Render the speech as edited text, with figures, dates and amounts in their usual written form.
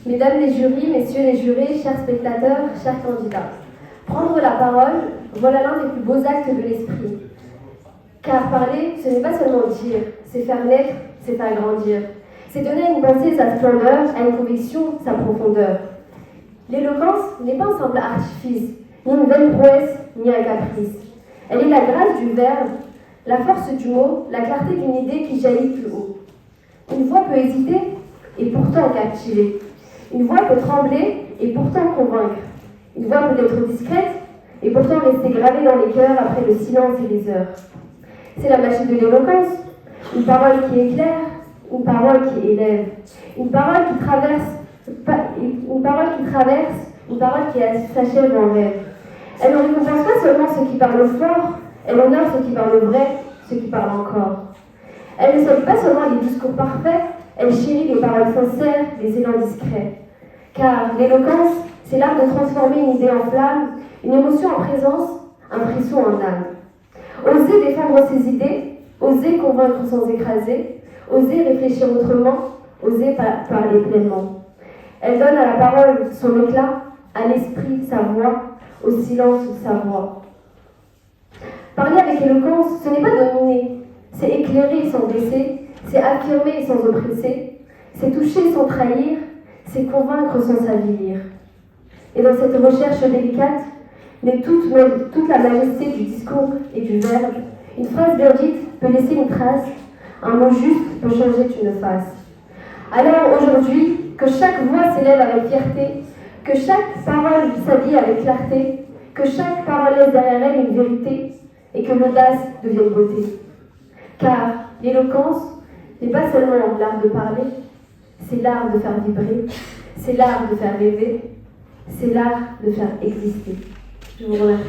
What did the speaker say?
Mesdames les jurys, messieurs les jurés, chers spectateurs, chers candidats, prendre la parole, voilà l'un des plus beaux actes de l'esprit. Car parler, ce n'est pas seulement dire, c'est faire naître, c'est faire grandir. C'est donner à une pensée sa splendeur, à une conviction sa profondeur. L'éloquence n'est pas un simple artifice, ni une vaine prouesse, ni un caprice. Elle est la grâce du verbe, la force du mot, la clarté d'une idée qui jaillit plus haut. Une voix peut hésiter et pourtant captiver. Une voix peut trembler et pourtant convaincre. Une voix peut être discrète et pourtant rester gravée dans les cœurs après le silence et les heures. C'est la magie de l'éloquence, une parole qui éclaire, une parole qui élève, une parole qui traverse, une parole qui s'achève en rêve. Elle ne récompense pas seulement ceux qui parlent fort, elle honore ceux qui parlent vrai, ceux qui parlent encore. Elle ne salue pas seulement les discours parfaits, elle chérit les paroles sincères, les élans discrets. Car l'éloquence, c'est l'art de transformer une idée en flamme, une émotion en présence, un frisson en âme. Oser défendre ses idées, oser convaincre sans écraser, oser réfléchir autrement, oser parler pleinement. Elle donne à la parole son éclat, à l'esprit sa voix, au silence sa voix. Parler avec éloquence, ce n'est pas dominer, c'est éclairer sans blesser, c'est affirmer sans oppresser, c'est toucher sans trahir, c'est convaincre sans s'avilir. Et dans cette recherche délicate, mais toute la majesté du discours et du verbe, une phrase bien dite peut laisser une trace, un mot juste peut changer une face. Alors aujourd'hui, que chaque voix s'élève avec fierté, que chaque parole s'habille avec clarté, que chaque parole laisse derrière elle une vérité, et que l'audace devienne beauté. Car l'éloquence n'est pas seulement l'art de parler, c'est l'art de faire vibrer, c'est l'art de faire rêver, c'est l'art de faire exister. Je vous remercie.